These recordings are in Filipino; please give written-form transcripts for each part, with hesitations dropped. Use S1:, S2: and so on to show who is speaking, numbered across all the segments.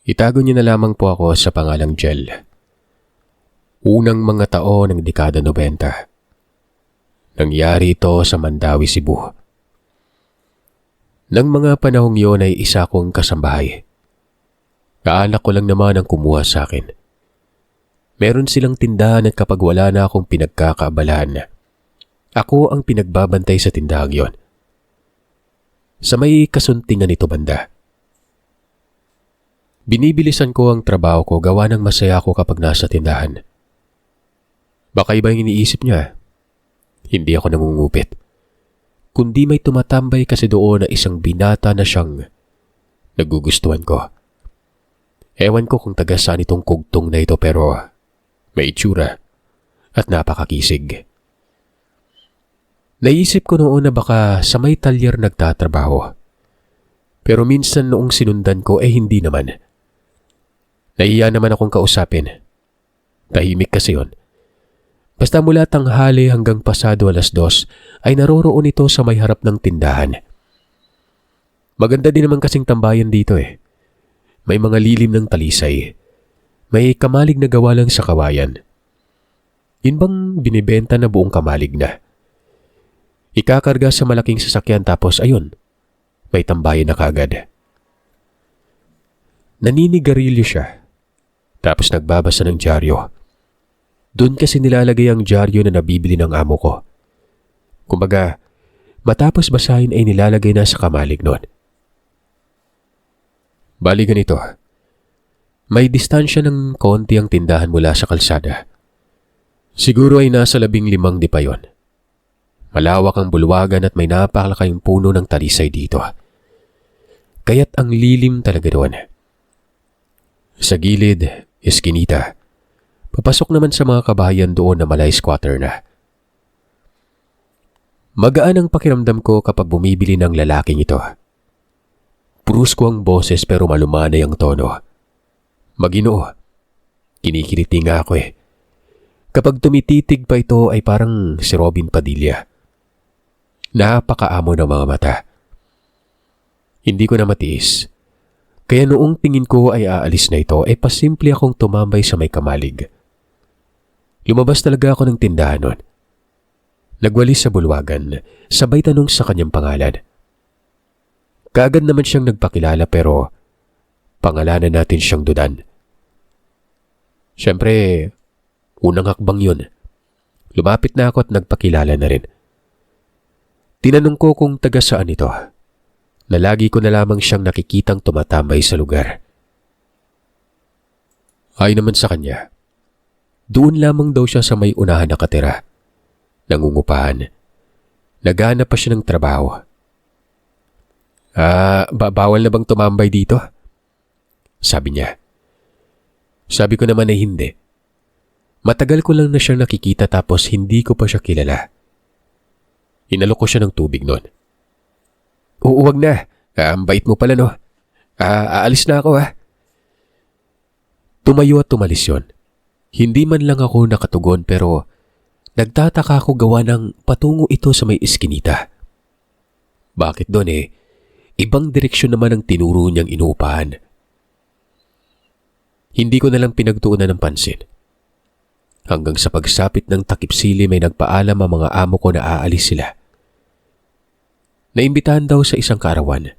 S1: Itago niyo na lamang po ako sa pangalang Jel. Unang mga taon ng dekada 90. Nangyari ito sa Mandawi, Cebu. Nang mga panahong yon ay isa kong kasambahay. Kaanak ko lang naman ang kumuha sa akin. Meron silang tindahan at kapag wala na akong pinagkakaabalahan, ako ang pinagbabantay sa tindahan yon. Sa may kasuntingan nito banda. Binibilisan ko ang trabaho ko gawa ng masaya ako kapag nasa tindahan. Baka iba yung iniisip niya. Hindi ako nangungupit. Kundi may tumatambay kasi doon na isang binata na siyang nagugustuhan ko. Ewan ko kung taga saan itong kugtong na ito pero may itsura at napakakisig. Naisip ko noon na baka sa may talyer nagtatrabaho. Pero minsan noong sinundan ko hindi naman. Nahiya naman akong kausapin. Tahimik kasi yon. Basta mula tanghali hanggang pasado 2:00 ay naroroon ito sa may harap ng tindahan. Maganda din naman kasing tambayan dito May mga lilim ng talisay. May kamalig na gawa lang sa kawayan. Yun bang binibenta na buong kamalig na? Ikakarga sa malaking sasakyan tapos ayun, may tambayan na kagad. Naninigarilyo siya. Tapos nagbabasa ng dyaryo. Doon kasi nilalagay ang dyaryo na nabibili ng amo ko. Kumbaga, matapos basahin ay nilalagay na sa kamalig noon. Bali ganito. May distansya ng konti ang tindahan mula sa kalsada. Siguro ay nasa 15 di pa yon. Malawak ang bulwagan at may napakalakang puno ng talisay dito. Kaya't ang lilim talaga doon. Sa gilid, eskinita. Papasok naman sa mga kabahayan doon na malay squatter na. Magaan ang pakiramdam ko kapag bumibili ng lalaking ito. Prusko ang boses pero malumanay ang tono. Maginoo. Kinikiliti nga ako Kapag tumititig pa ito ay parang si Robin Padilla. Napakaamo ng mga mata. Hindi ko na matiis. Kaya noong tingin ko ay aalis na ito pasimple akong tumambay sa may kamalig. Lumabas talaga ako ng tindahan nun. Nagwalis sa bulwagan, sabay tanong sa kanyang pangalan. Kaagad naman siyang nagpakilala pero pangalanan natin siyang Dudan. Siyempre, unang hakbang yun. Lumapit na ako at nagpakilala na rin. Tinanong ko kung taga saan ito, na lagi ko na lamang siyang nakikitang tumatambay sa lugar. Ay naman sa kanya, doon lamang daw siya sa may unahan nakatira. Nangungupahan. Naghanap pa siya ng trabaho. Bawal na bang tumambay dito? Sabi niya. Sabi ko naman ay hindi. Matagal ko lang na siyang nakikita tapos hindi ko pa siya kilala. Inalok ko siya ng tubig noon. Wag na. Ang bait mo pala no. Aalis na ako Tumayo at tumalis yon. Hindi man lang ako nakatugon pero nagtataka ako gawa ng patungo ito sa may eskinita. Bakit doon ibang direksyon naman ang tinuro niyang inuupahan. Hindi ko na lang pinagtuunan ng pansin. Hanggang sa pagsapit ng takip sili may nagpaalam ang mga amo ko na aalis sila. Naimbitahan daw sa isang kaarawan.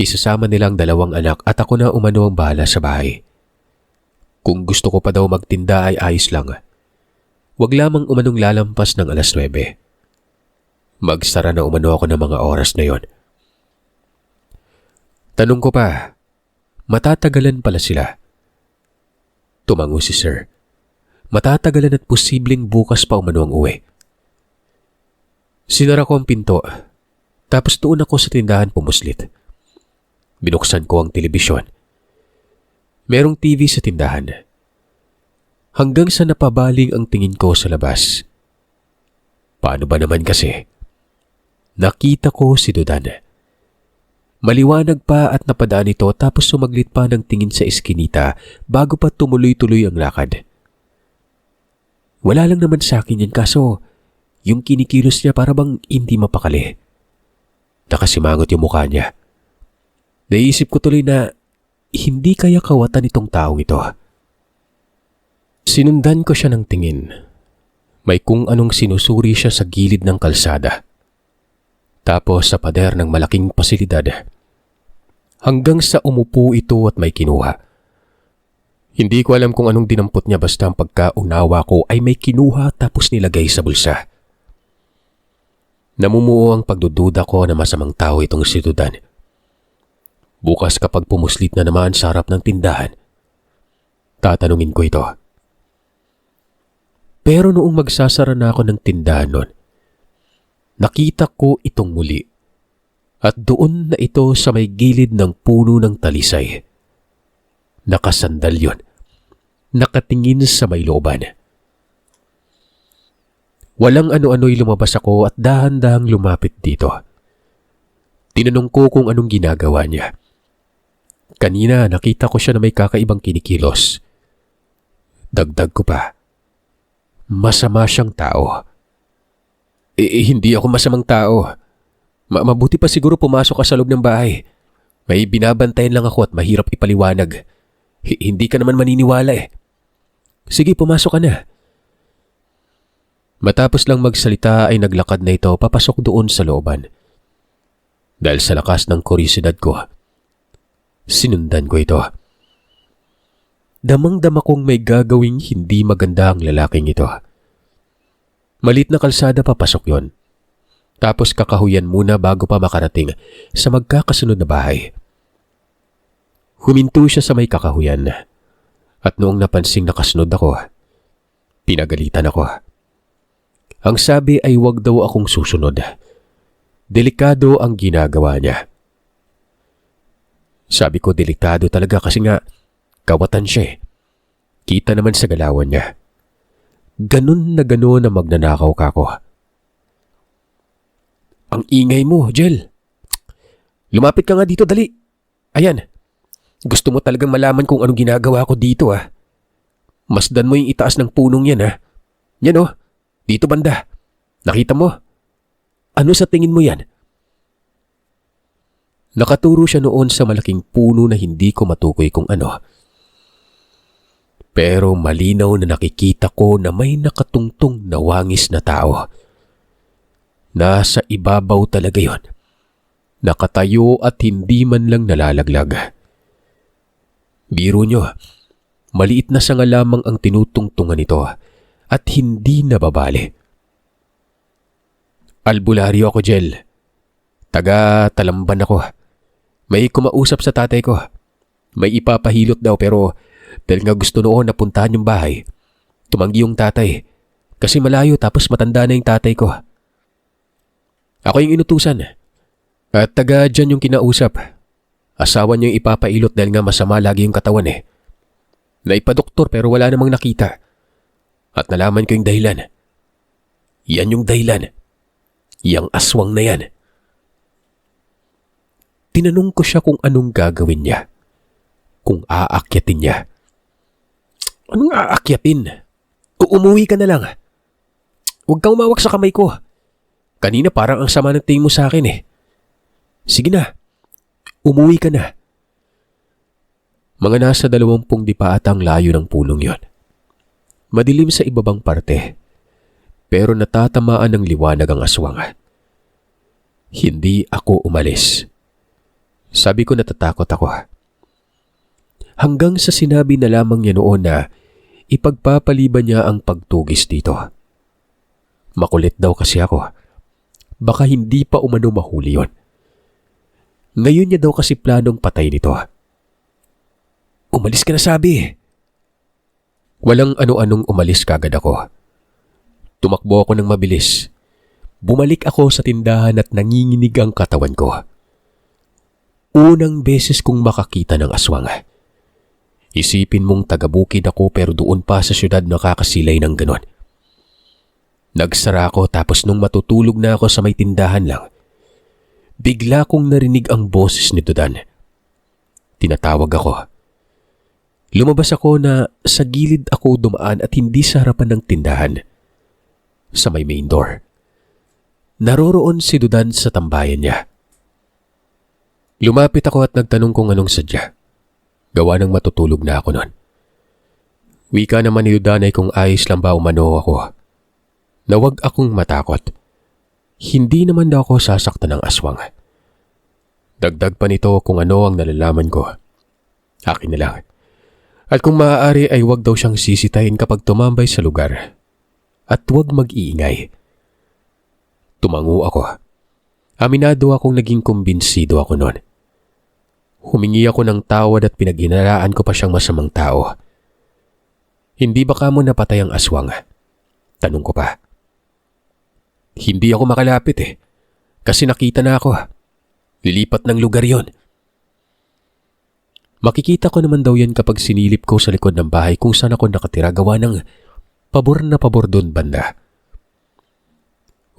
S1: Isasama nilang 2 anak at ako na umano ang bahala sa bahay. Kung gusto ko pa daw magtinda ay ayos lang. Huwag lamang umanong lalampas ng 9:00. Magsara na umano ako ng mga oras na yon. Tanong ko pa, matatagalan pala sila. Tumango si Sir. Matatagalan at posibleng bukas pa umano ang uwi. Sinara ko ang pinto, tapos doon ako sa tindahan pumuslit. Binuksan ko ang telebisyon. Merong TV sa tindahan. Hanggang sa napabaling ang tingin ko sa labas. Paano ba naman kasi? Nakita ko si Dudan. Maliwanag pa at napadaan ito tapos sumaglit pa ng tingin sa eskinita bago pa tumuloy-tuloy ang lakad. Wala lang naman sa akin yan kaso yung kinikilos niya para bang hindi mapakali. Nakasimangot yung mukha niya. Naisip ko tuloy na Hindi kaya kawatan itong taong ito. Sinundan ko siya ng tingin. May kung anong sinusuri siya sa gilid ng kalsada. Tapos sa pader ng malaking pasilidad. Hanggang sa umupo ito at may kinuha. Hindi ko alam kung anong dinampot niya basta ang pagkaunawa ko ay may kinuha tapos nilagay sa bulsa. Namumuo ang pagdududa ko na masamang tao itong si Dudan. Bukas kapag pumuslit na naman sa harap ng tindahan, tatanungin ko ito. Pero noong magsasara na ako ng tindahan nun, nakita ko itong muli at doon na ito sa may gilid ng puno ng talisay. Nakasandal yun, nakatingin sa may looban. Walang ano-ano'y lumabas ako at dahan-dahang lumapit dito. Tinanong ko kung anong ginagawa niya. Kanina nakita ko siya na may kakaibang kinikilos. Dagdag ko pa. Masama siyang tao. Hindi ako masamang tao. Mabuti pa siguro pumasok ka sa loob ng bahay. May binabantayan lang ako at mahirap ipaliwanag. Hindi ka naman maniniwala eh. Sige, pumasok ka na. Matapos lang magsalita ay naglakad na ito papasok doon sa looban. Dahil sa lakas ng kuryosidad ko, sinundan ko ito. Damang-dama kong may gagawing hindi maganda ang lalaking ito. Malit na kalsada papasok yon. Tapos kakahuyan muna bago pa makarating sa magkakasunod na bahay. Huminto siya sa may kakahuyan. At noong napansing nakasunod ako, pinagalitan ako. Ang sabi ay wag daw akong susunod. Delikado ang ginagawa niya. Sabi ko delikado talaga kasi nga kawatan siya eh. Kita naman sa galawan niya. Ganun na magnanakaw ka ko. Ang ingay mo, Jel. Lumapit ka nga dito, dali. Ayan. Gusto mo talagang malaman kung anong ginagawa ko dito ah. Masdan mo yung itaas ng punong yan ah. Yan oh, dito banda. Nakita mo? Ano sa tingin mo yan? Nakaturo siya noon sa malaking puno na hindi ko matukoy kung ano. Pero malinaw na nakikita ko na may nakatungtong na wangis na tao. Nasa ibabaw talaga yon. Nakatayo at hindi man lang nalalaglag. Biro nyo, maliit na sanga lamang ang tinutungtungan nito at hindi nababali. Albularyo ako, Jel. Taga Talamban ako. May kumausap sa tatay ko. May ipapahilot daw pero dahil nga gusto noon na puntahan yung bahay, tumanggi yung tatay kasi malayo tapos matanda na yung tatay ko. Ako yung inutusan at taga dyan yung kinausap. Asawa niyo yung ipapailot dahil nga masama lagi yung katawan eh. Naipadoktor pero wala namang nakita. At nalaman ko yung dahilan. Yan yung dahilan. Yang aswang na yan. Tinanong ko siya kung anong gagawin niya. Kung aakyatin niya. Anong aakyatin? Umuwi ka na lang. Huwag kang umawak sa kamay ko. Kanina parang ang sama ng tingin mo sa akin eh. Sige na. Umuwi ka na. Mga nasa 20 dipa at ang layo ng pulong yon. Madilim sa ibabang parte. Pero natatamaan ng liwanag ang aswang. Hindi ako umalis. Sabi ko natatakot ako. Hanggang sa sinabi na lamang niya noon na ipagpapaliban niya ang pagtugis dito. Makulit daw kasi ako. Baka hindi pa umano mahuli yon. Ngayon niya daw kasi planong patay nito. Umalis ka na sabi. Walang ano-anong umalis kagad ako. Tumakbo ako ng mabilis. Bumalik ako sa tindahan at nanginginig ang katawan ko. Unang beses kong makakita ng aswang. Isipin mong taga-bukid ako pero doon pa sa syudad nakakasilay ng ganon. Nagsara ako tapos nung matutulog na ako sa may tindahan lang, bigla kong narinig ang boses ni Dudan. Tinatawag ako. Lumabas ako na sa gilid ako dumaan at hindi sa harapan ng tindahan. Sa may main door. Naroroon si Dudan sa tambayan niya. Lumapit ako at nagtanong kung anong sadya. Gawa ng matutulog na ako noon. Wika naman ni Dudanay kung ayos lang ba umano ako. Na wag akong matakot. Hindi naman daw ako sasaktan ng aswang. Dagdag pa nito kung ano ang nalalaman ko. Akin na lang. At kung maaari ay wag daw siyang sisitahin kapag tumambay sa lugar. At wag mag-iingay. Tumango ako. Aminado akong naging kumbinsido ako noon. Humingi ako ng tawad at pinaghinalaan ko pa siyang masamang tao. Hindi ba kamo napatay ang aswang? Tanong ko pa. Hindi ako makalapit kasi nakita na ako. Lilipat ng lugar yon. Makikita ko naman daw yan kapag sinilip ko sa likod ng bahay kung saan ako nakatira gawa ng pabor na pabor doon banda.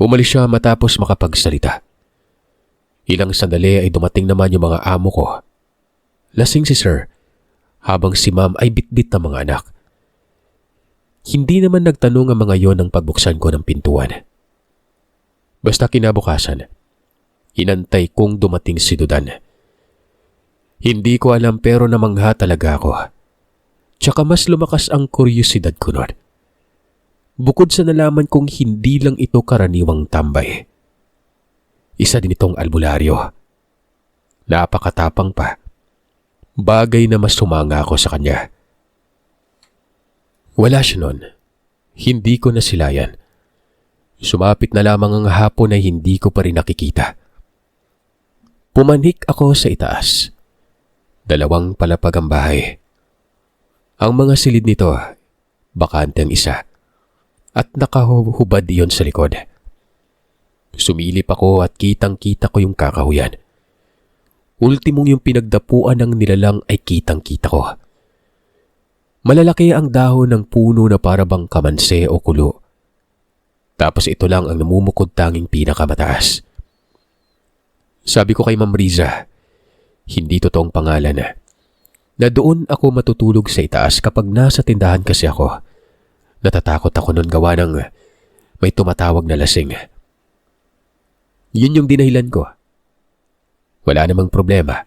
S1: Umalis siya matapos makapagsalita. Ilang sandali ay dumating naman yung mga amo ko. Lasing si Sir, habang si Ma'am ay bitbit ng mga anak. Hindi naman nagtanong ang mga yon ng pagbuksan ko ng pintuan. Basta kinabukasan, inantay kong dumating si Dudan. Hindi ko alam pero namangha talaga ako. Tsaka mas lumakas ang kuryosidad ko noon. Bukod sa nalaman kong hindi lang ito karaniwang tambay. Isa din itong albularyo. Napakatapang pa. Bagay na mas sumanga ako sa kanya. Wala siya noon. Hindi ko nasilayan. Sumapit na lamang ang hapon ay hindi ko pa rin nakikita. Pumanhik ako sa itaas. 2 palapag ang bahay. Ang mga silid nito, bakante ang isa. At nakahubad iyon sa likod. Sumilip ako at kitang-kita ko yung kakahuyan. Ultimong yung pinagdapuan ng nilalang ay kitang-kita ko. Malalaki ang dahon ng puno na para bang kamanse o kulo. Tapos ito lang ang namumukod tanging pinakamataas. Sabi ko kay Ma'am Riza, hindi totoong pangalan na doon ako matutulog sa itaas kapag nasa tindahan kasi ako. Natatakot ako noon gawa ng may tumatawag na lasing. Yun yung dinahilan ko. Wala namang problema.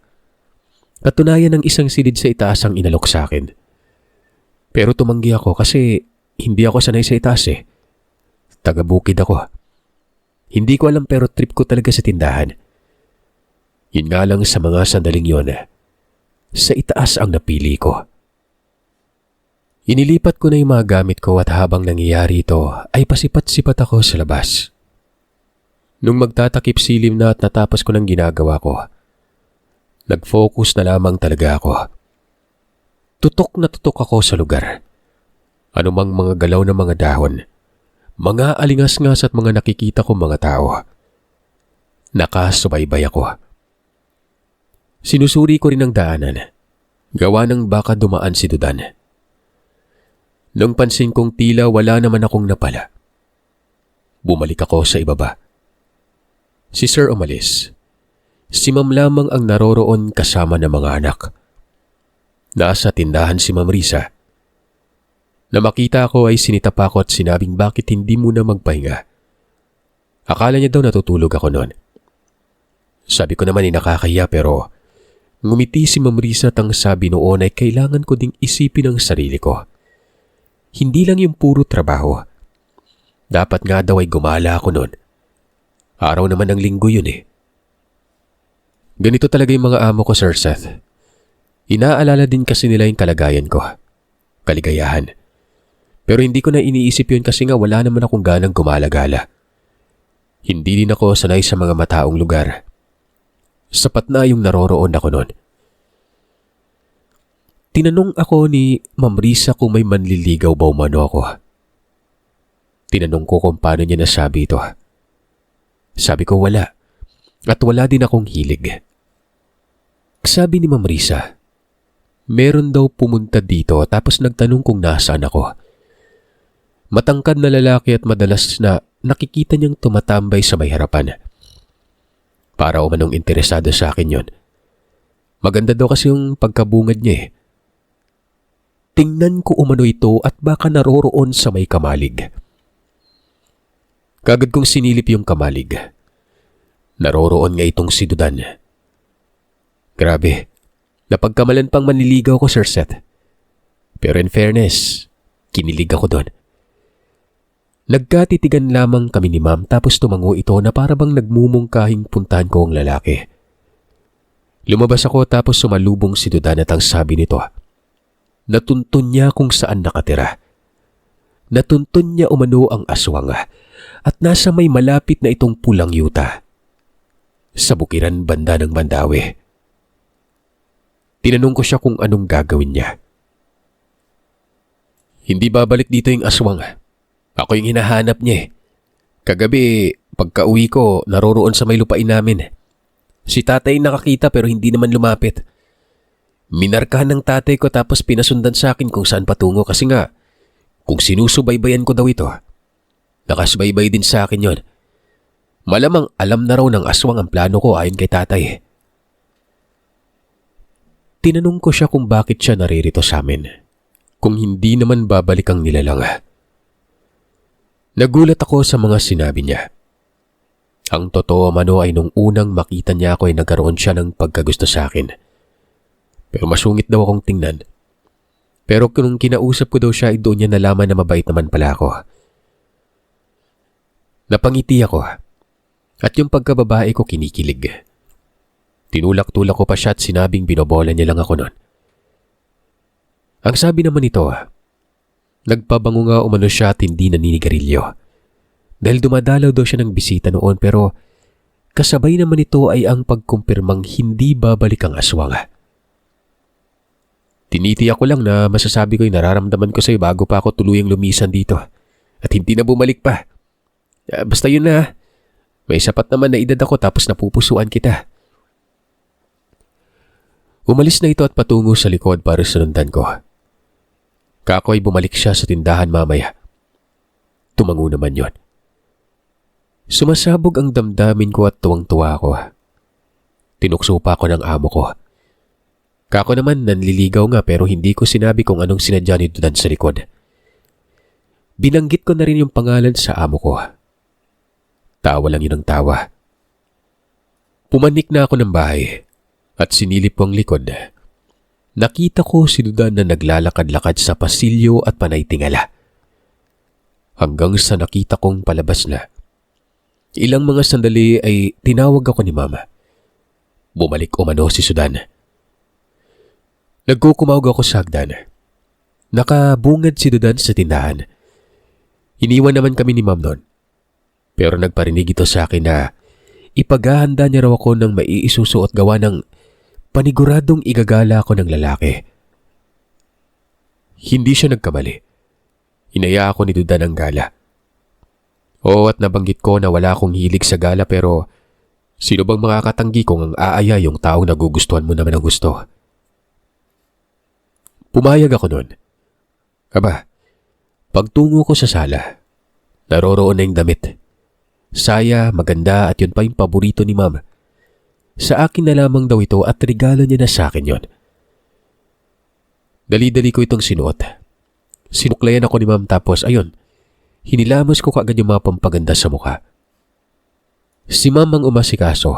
S1: Katunayan ng isang silid sa itaas ang inalok sa akin. Pero tumanggi ako kasi hindi ako sanay sa itaas Taga-bukid ako. Hindi ko alam pero trip ko talaga sa tindahan. Yun nga lang sa mga sandaling yon, sa itaas ang napili ko. Inilipat ko na yung mga gamit ko at habang nangyayari ito ay pasipat-sipat ako sa labas. Nung magtatakip silim na at natapos ko ng ginagawa ko, nag-focus na lamang talaga ako. Tutok na tutok ako sa lugar. Anumang mga galaw ng mga dahon, mga alingas-ngas at mga nakikita kong mga tao. Nakasubaybay ako. Sinusuri ko rin ang daanan. Gawa ng baka dumaan si Dudan. Nung pansin kong tila wala naman akong napala, bumalik ako sa ibaba. Si Sir umalis. Si Ma'am lamang ang naroroon kasama ng mga anak. Nasa tindahan si Ma'am Risa. Na makita ko ay sinita pa ako at sinabing bakit hindi muna magpahinga. Akala niya daw natutulog ako noon. Sabi ko naman nakakahiya pero ngumiti si Ma'am Risa at ang sabi noon ay kailangan ko ding isipin ang sarili ko. Hindi lang yung puro trabaho. Dapat nga daw ay gumala ako noon. Araw naman ng linggo yun Ganito talaga yung mga amo ko, Sir Seth. Inaalala din kasi nila yung kalagayan ko. Kaligayahan. Pero hindi ko na iniisip yun kasi nga wala naman akong ganang gumala-gala. Hindi din ako sanay sa mga mataong lugar. Sapat na yung naroroon ako noon. Tinanong ako ni Ma'am Risa kung may manliligaw ba umano ako. Tinanong ko kung paano niya nasabi ito. Sabi ko wala. At wala din akong hilig. Sabi ni Ma'am Risa, meron daw pumunta dito tapos nagtanong kung nasaan ako. Matangkad na lalaki at madalas na nakikita niyang tumatambay sa may harapan. Para umanong interesado sa akin yon. Maganda daw kasi yung pagkabungad niya Tingnan ko umano ito at baka naroroon sa may kamalig. Kagad kong sinilip yung kamalig. Naroroon nga itong si Dudan. Grabe, Napagkamalan pang manliligaw ko, Sir Seth. Pero in fairness, kinilig ako doon. Nagkatitigan lamang kami ni Ma'am tapos tumango ito na parabang nagmumungkahing puntahan ko ang lalaki. Lumabas ako tapos sumalubong si Dudan at ang sabi nito, natuntun niya kung saan nakatira. Natuntun niya umano ang aswang at nasa may malapit na itong pulang yuta. Sa bukiran banda ng Mandawi. Tinanong ko siya kung anong gagawin niya. Hindi babalik dito yung aswang. Ako yung hinahanap niya eh. Kagabi, pagka-uwi ko, naroroon sa may lupain namin. Si tatay nakakita pero hindi naman lumapit. Minarkahan ng tatay ko tapos pinasundan sa akin kung saan patungo kasi nga, kung sinusubaybayan ko daw ito, nakasubaybay din sa akin yon. Malamang alam na raw ng aswang ang plano ko ayon kay tatay. Tinanong ko siya kung bakit siya naririto sa amin, kung hindi naman babalik ang nilalang. Nagulat ako sa mga sinabi niya. Ang totoo mano ay nung unang makita niya ako ay nagkaroon siya ng pagkagusto sa akin. Pero masungit daw akong tingnan. Pero kung kinausap ko daw siya ay doon niya nalaman na mabait naman pala ako. Napangiti ako at yung pagkababae ko kinikilig. Tinulak-tulak ko pa siya at sinabing binobola niya lang ako noon. Ang sabi naman nito, nagpabango nga umano siya at hindi naninigarilyo. Dahil dumadalaw daw siya ng bisita noon pero kasabay naman ito ay ang pagkumpirmang hindi babalik ang aswang. Tinitiyak ko lang na masasabi ko yung nararamdaman ko sa'yo bago pa ako tuluyang lumisan dito at hindi na bumalik pa. Basta yun na. May sapat naman na edad ako tapos napupusuan kita. Umalis na ito at patungo sa likod para sunundan ko. Kako ay bumalik siya sa tindahan mamaya. Tumango naman yon. Sumasabog ang damdamin ko at tuwang-tuwa ako. Tinukso pa ako ng amo ko. Kako naman nanliligaw nga pero hindi ko sinabi kung anong sinadya ni Dudan sa likod. Binanggit ko na rin yung pangalan sa amo ko. Tawa lang yun ang tawa. Pumanik na ako ng bahay at sinilip ko ang likod. Nakita ko si Dudan na naglalakad-lakad sa pasilyo at panay tingala. Hanggang sa nakita kong palabas na. Ilang mga sandali ay tinawag ako ni Mama. Bumalik umano si Sudan. Nagkukumawag ako sa hagdan. Nakabungad si Dudan sa tindahan. Iniwan naman kami ni Ma'am noon. Pero nagparinig ito sa akin na ipaghahanda niya raw ako ng maiisusuot gawa ng paniguradong igagala ako ng lalaki. Hindi siya nagkamali. Inaya ako ni Dudan ang gala. Oo, at nabanggit ko na wala akong hilig sa gala pero sino bang makakatanggi kung ang aaya yung taong nagugustuhan mo naman ang gusto? Pumayag ako noon. Aba, pagtungo ko sa sala, naroroon na yung damit. Saya, maganda at yun pa yung paborito ni Ma'am. Sa akin na lamang daw ito at regalo niya na sa akin yon. Dali-dali ko itong sinuot. Sinuklayan ako ni Ma'am tapos ayun, hinilamos ko kaagad yung mga pampaganda sa mukha. Si Ma'am ang umasikaso.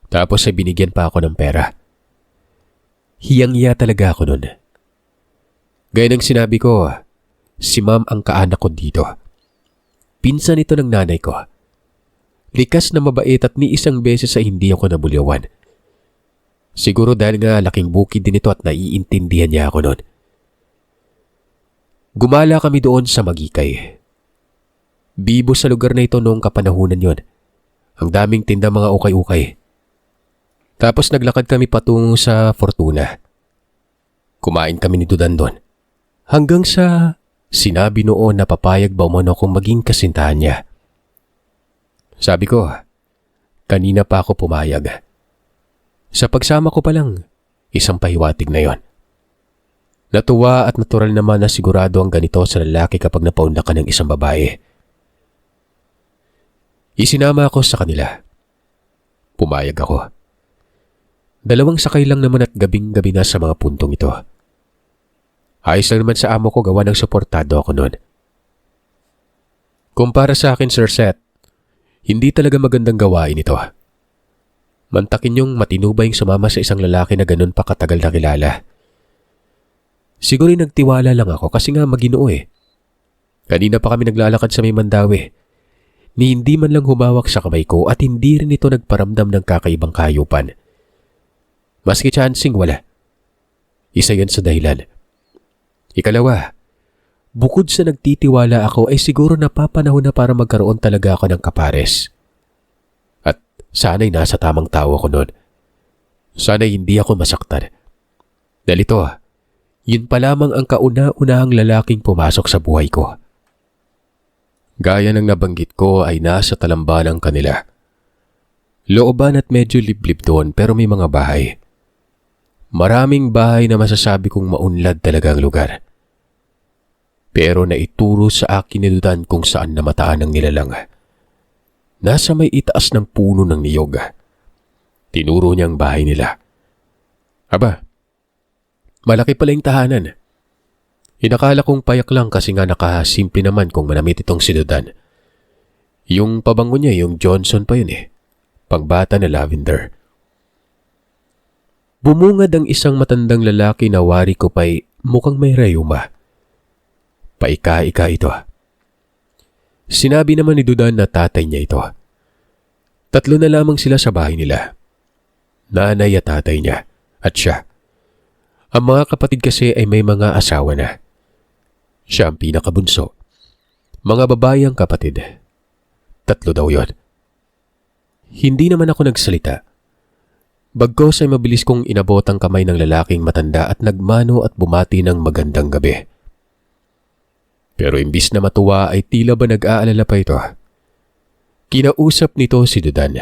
S1: Tapos ay binigyan pa ako ng pera. Hiyang-hiya talaga ako noon. Gaya ng sinabi ko, si Ma'am ang kaanak ko dito. Pinsan ito ng nanay ko. Likas na mabait at ni isang beses ay hindi ako nabulyawan. Siguro dahil nga laking bukid din ito at naiintindihan niya ako noon. Gumala kami doon sa Magikay. Bibo sa lugar na ito noong kapanahunan yon. Ang daming tinda mga ukay-ukay. Tapos naglakad kami patungo sa Fortuna. Kumain kami ni Dudan doon. Hanggang sa sinabi noon na papayag ba umano akong maging kasintahan niya. Sabi ko, kanina pa ako pumayag. Sa pagsama ko pa lang, isang pahiwatig na yon. Natuwa at natural naman na sigurado ang ganito sa lalaki kapag napaunlakan ng isang babae. Isinama ako sa kanila. Pumayag ako. 2 sakay lang naman at gabing-gabi na sa mga puntong ito. Ayos lang naman sa amo ko gawa ng suportado ako noon. Kumpara sa akin, Sir Seth, hindi talaga magandang gawain ito. Mantakin yung matino ba yung sumama sa isang lalaki na ganun pa katagal na kilala. Siguro nagtiwala lang ako kasi nga Maginoo eh. Kanina pa kami naglalakad sa may Mandawi. Ni hindi man lang humawak sa kamay ko at hindi rin ito nagparamdam ng kakaibang kahayupan. Maski chancing wala. Isa yan sa dahilan. Ikalawa, bukod sa nagtitiwala ako ay siguro napapanahon na para magkaroon talaga ako ng kapares. At sana'y nasa tamang tao ako noon. Sana'y hindi ako masaktan. Dahil ito, yun pa lamang ang kauna-unahang lalaking pumasok sa buhay ko. Gaya ng nabanggit ko ay nasa talambalang kanila. Looban at medyo liblib doon pero may mga bahay. Maraming bahay na masasabi kong maunlad talaga ang lugar. Pero naituro sa akin ni Dudan kung saan namataan ang nilalang. Nasa may itaas ng puno ng niyog. Tinuro niya ang bahay nila. Aba, malaki pala yung tahanan. Inakala kong payak lang kasi nga nakasimple naman kung manamit itong si Dudan. Yung pabango niya, yung Johnson pa yun eh. Pangbata na lavender. Bumungad ang isang matandang lalaki na wari ko pa'y mukhang may rayuma. Paika-ika ito. Sinabi naman ni Dudan na tatay niya ito. 3 na lamang sila sa bahay nila. Nanay at tatay niya at siya. Ang mga kapatid kasi ay may mga asawa na. Siya ang pinakabunso. Mga babae ang kapatid. 3 daw yon. Hindi naman ako nagsalita. Bagkos ay mabilis kong inabot ang kamay ng lalaking matanda at nagmano at bumati ng magandang gabi. Pero imbis na matuwa ay tila ba nag-aalala pa ito. Kinausap nito si Dudan.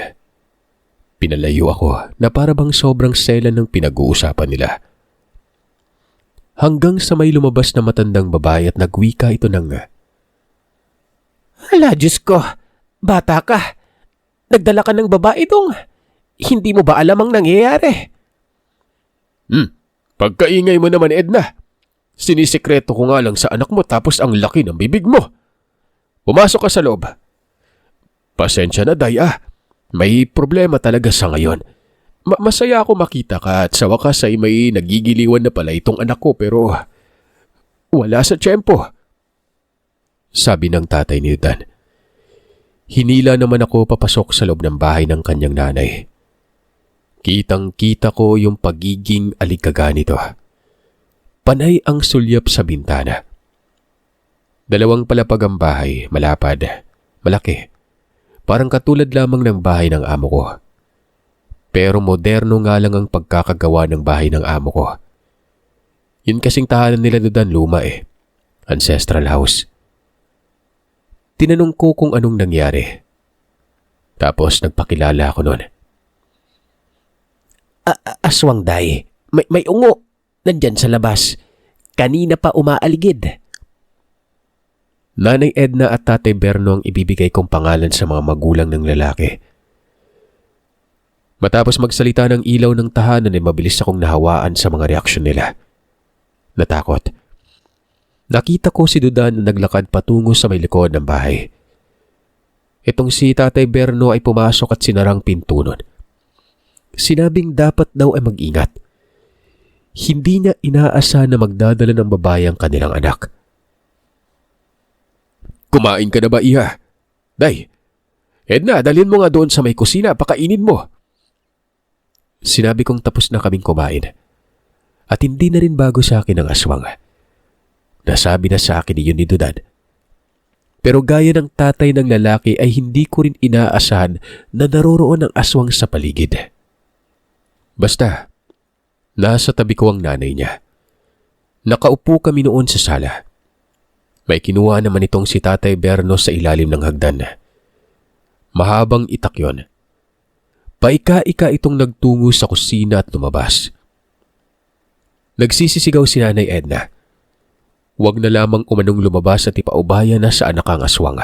S1: Pinalayo ako na para bang sobrang sela ng pinag-uusapan nila. Hanggang sa may lumabas na matandang babae at nagwika ito ng, "Hala, Diyos ko! Bata ka! Nagdala ka ng babae dong! Hindi mo ba alam ang nangyayari?" Pagkaingay mo naman, Edna. Sinisikreto ko nga lang sa anak mo tapos ang laki ng bibig mo. Pumasok ka sa loob. Pasensya na, Day ah. May problema talaga sa ngayon. Masaya ako makita ka at sa wakas ay may nagigiliwan na pala itong anak ko pero wala sa tiyempo. Sabi ng tatay ni Dan. Hinila naman ako papasok sa loob ng bahay ng kanyang nanay. Kitang-kita ko yung pagiging aligaga nito. Panay ang sulyap sa bintana. 2 palapag ang bahay, malapad, malaki. Parang katulad lamang ng bahay ng amo ko. Pero moderno nga lang ang pagkakagawa ng bahay ng amo ko. Yun kasing tahanan nila doon luma eh. Ancestral house. Tinanong ko kung anong nangyari. Tapos nagpakilala ako noon. Aswang, Day. May ungo. Nandyan sa labas. Kanina pa umaaligid. Nanay Edna at Tatay Berno ang ibibigay kong pangalan sa mga magulang ng lalaki. Matapos magsalita ng ilaw ng tahanan ay mabilis akong nahawaan sa mga reaksyon nila. Natakot. Nakita ko si Dudan na naglakad patungo sa may likod ng bahay. Itong si Tatay Berno ay pumasok at sinarang pinto nun. Sinabing dapat daw ay mag-ingat. Hindi niya inaasahan na magdadala ng babae ang kanilang anak. Kumain ka na ba, Iha? Day, Edna, dalhin mo nga doon sa may kusina, pakainin mo. Sinabi kong tapos na kaming kumain. At hindi na rin bago sa akin ang aswang. Nasabi na sa akin iyon ni Dudan. Pero gaya ng tatay ng lalaki ay hindi ko rin inaasahan na naroroon ang aswang sa paligid. Basta, nasa tabi ko ang nanay niya. Nakaupo kami noon sa sala. May kinuha naman itong si Tatay Berno sa ilalim ng hagdan. Mahabang itak yon. Paika-ika itong nagtungo sa kusina at lumabas. Nagsisisigaw si Nanay Edna. Huwag na lamang umanong lumabas at ipaubaya na sa anak ang aswang.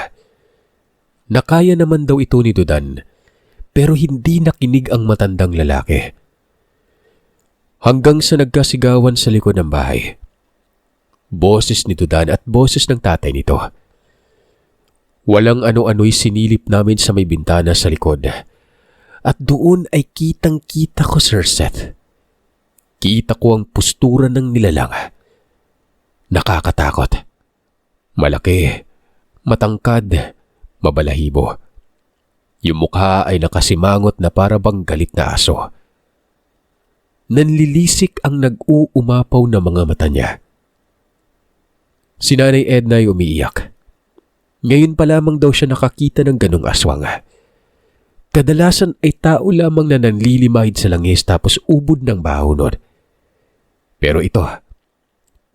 S1: Nakaya naman daw ito ni Dudan, pero hindi nakinig ang matandang lalaki. Hanggang sa nagkasigawan sa likod ng bahay. Boses ni Dudan at boses ng tatay nito. Walang ano-ano'y sinilip namin sa may bintana sa likod. At doon ay kitang-kita ko, Sir Seth. Kita ko ang postura ng nilalang. Nakakatakot. Malaki, matangkad, mabalahibo. Yung mukha ay nakasimangot na para bang galit na aso. Nanlilisik ang nag-uumapaw na mga mata niya. Si Nanay Edna ay umiiyak. Ngayon pa lamang daw siya nakakita ng ganong aswang. Kadalasan ay tao lamang na nanlilimahid sa langis tapos ubod ng baho nun. Pero ito,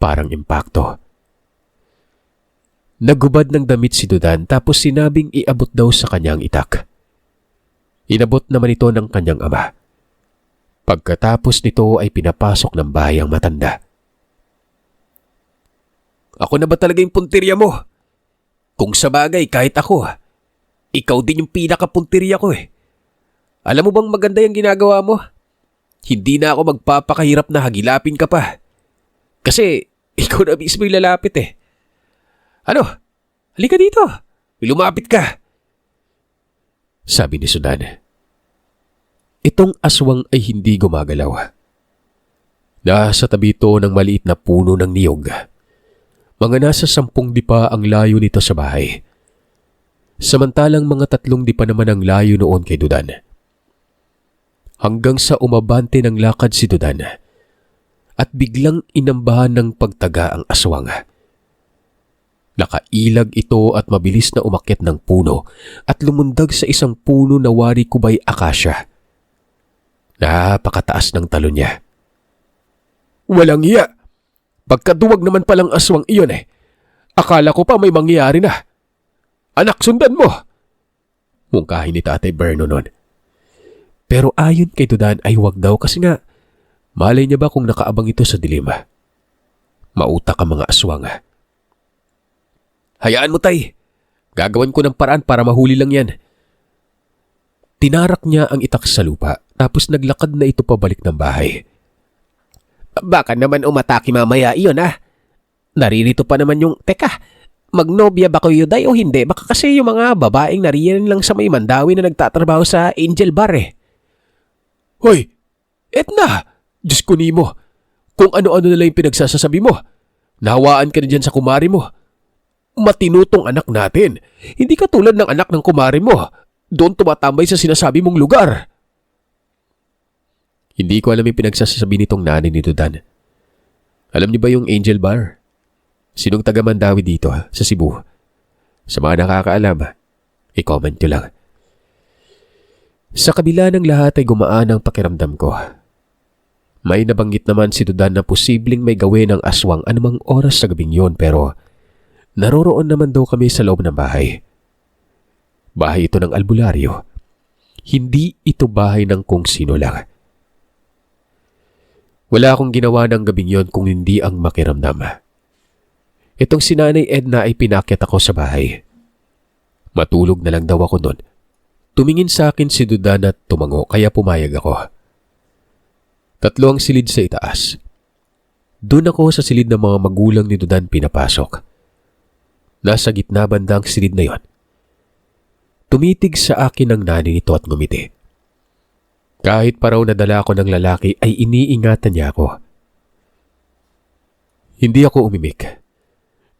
S1: parang impakto. Nagubad ng damit si Dudan tapos sinabing iabot daw sa kanyang itak. Inabot naman ito ng kanyang ama. Pagkatapos nito ay pinapasok ng bahay ang matanda. Ako na ba talaga yung puntirya mo? Kung sa bagay kahit ako, ikaw din yung pinakapuntirya ko eh. Alam mo bang maganda yung ginagawa mo? Hindi na ako magpapakahirap na hagilapin ka pa. Kasi ikaw na mismo yung lalapit eh. Ano? Halika dito. Lumapit ka. Sabi ni Sudan. Itong aswang ay hindi gumagalaw. Nasa tabi ito ng maliit na puno ng niyog. Mga nasa 10 dipa ang layo nito sa bahay. Samantalang mga 3 dipa naman ang layo noon kay Dudan. Hanggang sa umabante ng lakad si Dudan at biglang inambahan ng pagtaga ang aswang. Nakailag ito at mabilis na umakyat ng puno at lumundag sa isang puno na wari kubay akasya. Napakataas ng talon niya. Walang iya! Pagkaduwag naman palang aswang iyon eh. Akala ko pa may mangyayari na. Anak, sundan mo! Mungkahin ni Tatay Berno nun. Pero ayon kay Dudan ay wag daw kasi nga malay niya ba kung nakaabang ito sa dilim. Mautak ang mga aswang. Hayaan mo, Tay. Gagawan ko ng paraan para mahuli lang yan. Tinarak niya ang itak sa lupa tapos naglakad na ito pabalik ng bahay. Baka naman umatake mamaya iyon Naririto pa naman yung, teka, magnobya ba kayo day o hindi? Baka kasi yung mga babaeng nariyan lang sa may Mandawi na nagtatrabaho sa Angel Bar eh. Hoy, Edna! Diyos ko nimo, kung ano-ano na lang yung pinagsasasabi mo. Nahawaan ka na dyan sa kumari mo. Matinutong anak natin. Hindi ka tulad ng anak ng kumari mo. Doon tumatambay sa sinasabi mong lugar. Hindi ko alam yung pinagsasabi nitong nanay ni Dudan. Alam niyo ba yung Angel Bar? Sinong taga Mandawi dito sa Cebu? Sa mga nakakaalam, i-comment nyo lang. Sa kabila ng lahat ay gumaan ang pakiramdam ko. May nabanggit naman si Dudan na posibleng may gawin ng aswang anumang oras sa gabing yon pero naroroon naman daw kami sa loob ng bahay. Bahay ito ng albularyo. Hindi ito bahay ng kung sino lang. Wala akong ginawa ng gabing yon kung hindi ang makiramdam. Itong si Nanay Edna ay pinakyat ako sa bahay. Matulog na lang daw ako doon. Tumingin sa akin si Dudan at tumango kaya pumayag ako. 3 ang silid sa itaas. Doon ako sa silid ng mga magulang ni Dudan pinapasok. Nasa gitna bandang silid na yon. Tumitig sa akin ang nanay nito at ngumiti. Kahit pa raw nadala ako ng lalaki ay iniingatan niya ako. Hindi ako umimik,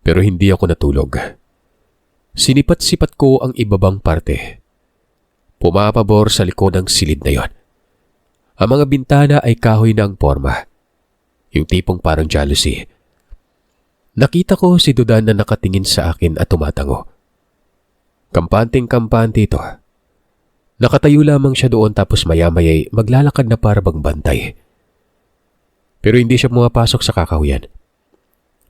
S1: pero hindi ako natulog. Sinipat-sipat ko ang ibabang parte. Pumapabor sa likod ng silid na yon. Ang mga bintana ay kahoy na ang forma. Yung tipong parang jealousy. Nakita ko si Dudan na nakatingin sa akin at tumatango. Kampanteng-kampante ito. Nakatayo lamang siya doon tapos maya-maya'y maglalakad na para bang bantay. Pero hindi siya pumapasok sa kakahuyan.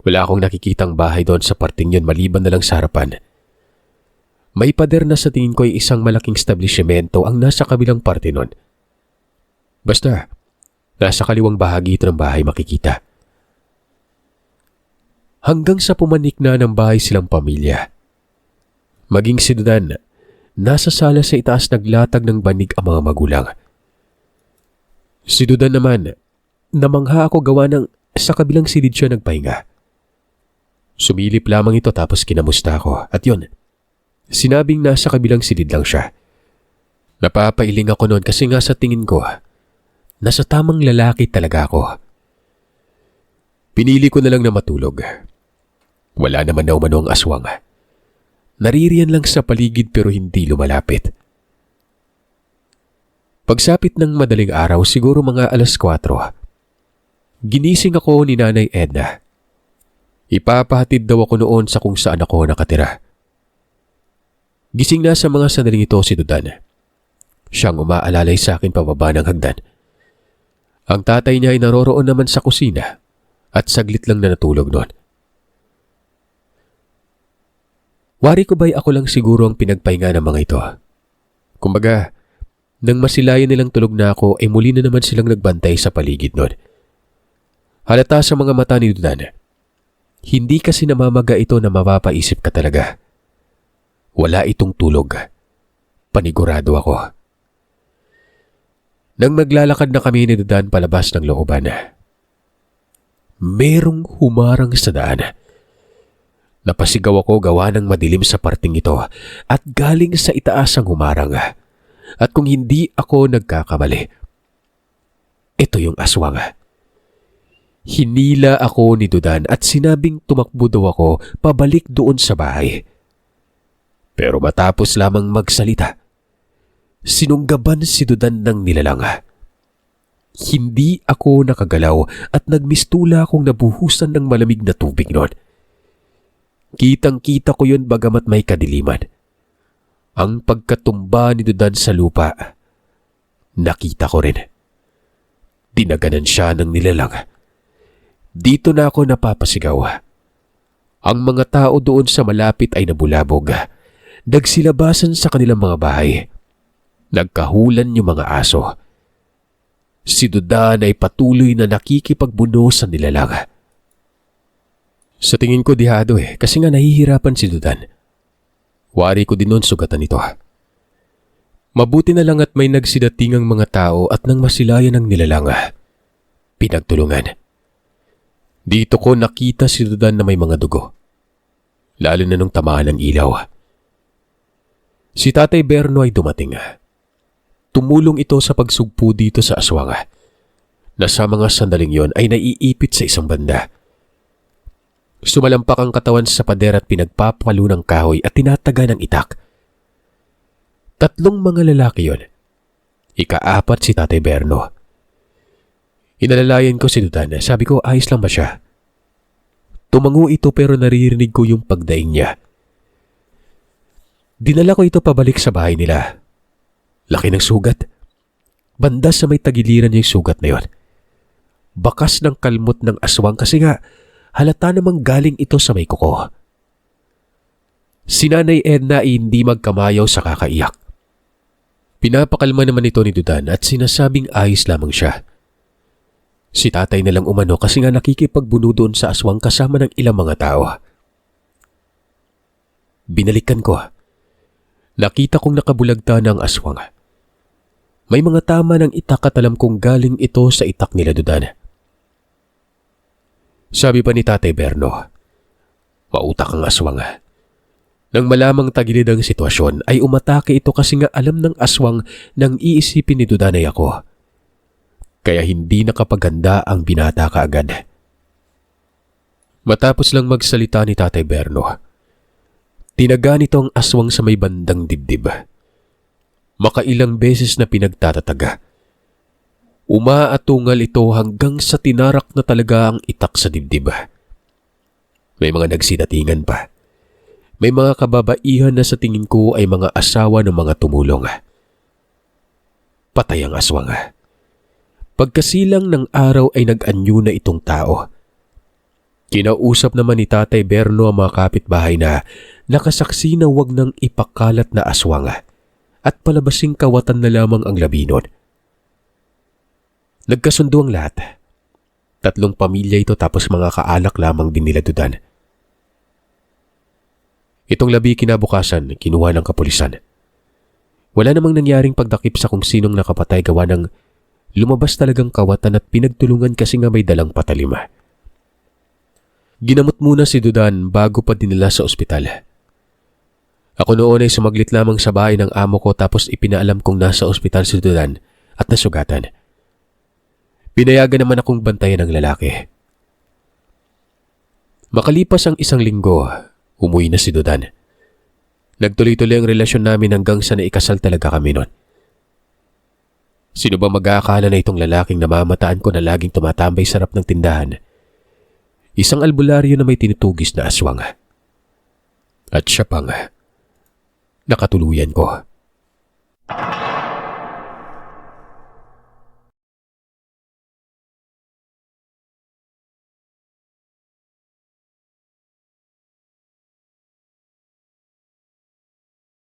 S1: Wala akong nakikitang bahay doon sa parting yun maliban na lang sa harapan. May pader na sa tingin ko ay isang malaking establishmento ang nasa kabilang parte nun. Basta, nasa kaliwang bahagi ito ng bahay makikita. Hanggang sa pumanik na ng bahay silang pamilya. Maging si Dudan, nasa sala sa itaas naglatag ng banig ang mga magulang. Si Dudan naman, namangha ako gawa ng sa kabilang silid siya nagpahinga. Sumilip lamang ito tapos kinamusta ako at yun, sinabing nasa kabilang silid lang siya. Napapailing ako noon kasi nga sa tingin ko, nasa tamang lalaki talaga ako. Pinili ko na lang na matulog. Wala naman na umano ang aswang. Naririyan lang sa paligid pero hindi lumalapit. Pagsapit ng madaling araw, siguro mga 4:00, ginising ako ni Nanay Edna. Ipapahatid daw ako noon sa kung saan ako nakatira. Gising na sa mga sandaling ito si Dudan. Siyang umaalalay sa akin pababa ng hagdan. Ang tatay niya ay naroroon naman sa kusina at saglit lang na natulog noon. Wari ko ba'y ako lang siguro ang pinagpahinga ng mga ito? Kumbaga, nang masilayan nilang tulog na ako ay muli na naman silang nagbantay sa paligid noon. Halata sa mga mata ni Dudan. Hindi kasi namamaga ito na mapapaisip ka talaga. Wala itong tulog. Panigurado ako. Nang maglalakad na kami ni Dudan palabas ng looban, merong humarang sa daan. Napasigaw ako gawa ng madilim sa parting ito at galing sa itaas ang humarang. At kung hindi ako nagkakamali, ito yung aswang. Hinila ako ni Dudan at sinabing tumakbo daw ako pabalik doon sa bahay. Pero matapos lamang magsalita, sinunggaban si Dudan ng nilalang. Hindi ako nakagalaw at nagmistula akong nabuhusan ng malamig na tubig noon. Kitang-kita ko yun bagamat may kadiliman. Ang pagkatumba ni Dudan sa lupa, nakita ko rin. Dinaganan siya ng nilalang. Dito na ako napapasigaw. Ang mga tao doon sa malapit ay nabulabog. Nagsilabasan sa kanilang mga bahay. Nagkahulan yung mga aso. Si Dudan ay patuloy na nakikipagbuno sa nilalang. Sa tingin ko dihado kasi nga nahihirapan si Dudan. Wari ko din noon sugatan ito. Mabuti na lang at may nagsidatingang mga tao at nang masilayan ng nilalang, pinagtulungan. Dito ko nakita si Dudan na may mga dugo. Lalo na nung tamaan ng ilaw. Si Tatay Berno ay dumating. Tumulong ito sa pagsugpo dito sa aswang na sa mga sandaling yon ay naiipit sa isang banda. Sumalampak ang katawan sa pader at pinagpapalo ng kahoy at tinataga ng itak. 3 mga lalaki yon. Ika-4 si Tatay Berno. Inalalayan ko si Dudan. Sabi ko, ayos lang ba siya? Tumango ito pero naririnig ko yung pagdaing niya. Dinala ko ito pabalik sa bahay nila. Laki ng sugat. Banda sa may tagiliran niya yung sugat na yon. Bakas ng kalmot ng aswang kasi nga halata namang galing ito sa may kuko. Si Nanay Edna ay hindi magkamayaw sa kakaiyak. Pinapakalma naman ito ni Dudan at sinasabing ayos lamang siya. Si tatay na lang umano kasi nga nakikipagbuno doon sa aswang kasama ng ilang mga tao. Binalikan ko. Nakita kong nakabulagta ng aswang. May mga tama ng itak at alam kong galing ito sa itak nila Dudan. Sabi pa ni Tatay Berno, mautak ang aswang. Nang malamang tagilid ang sitwasyon ay umatake ito kasi nga alam ng aswang nang iisipin ni Dudan ay ako. Kaya hindi nakapaganda ang binata kaagad. Matapos lang magsalita ni Tatay Berno, tinaga nito ang aswang sa may bandang dibdib. Makailang beses na pinagtatataga. Umaatungal ito hanggang sa tinarak na talaga ang itak sa dibdib. May mga nagsidatingan pa. May mga kababaihan na sa tingin ko ay mga asawa ng mga tumulong. Patay ang aswang. Pagkasilang ng araw ay nag-anyo na itong tao. Kinausap naman ni Tatay Berno ang mga kapitbahay na nakasaksi na wag nang ipakalat na aswang at palabasing kawatan na lamang ang labinon. Nagkasundo ang lahat. 3 pamilya ito tapos mga kaalak lamang din nila Dudan. Itong labi kinabukasan, kinuha ng kapulisan. Wala namang nangyaring pagdakip sa kung sinong nakapatay gawa ng lumabas talagang kawatan at pinagtulungan kasi nga may dalang patalima. Ginamot muna si Dudan bago pa dinala sa ospital. Ako noon ay sumaglit lamang sa bahay ng amo ko tapos ipinaalam kong nasa ospital si Dudan at nasugatan. Pinayagan naman akong bantayan ng lalaki. Makalipas ang 1 linggo, umuwi na si Dudan. Nagtuloy-tuloy ang relasyon namin hanggang sa naikasal talaga kami noon. Sino ba mag-aakala na itong lalaking namamataan ko na laging tumatambay sa harap ng tindahan? Isang albularyo na may tinutugis na aswang. At siya pang nakatuluyan ko.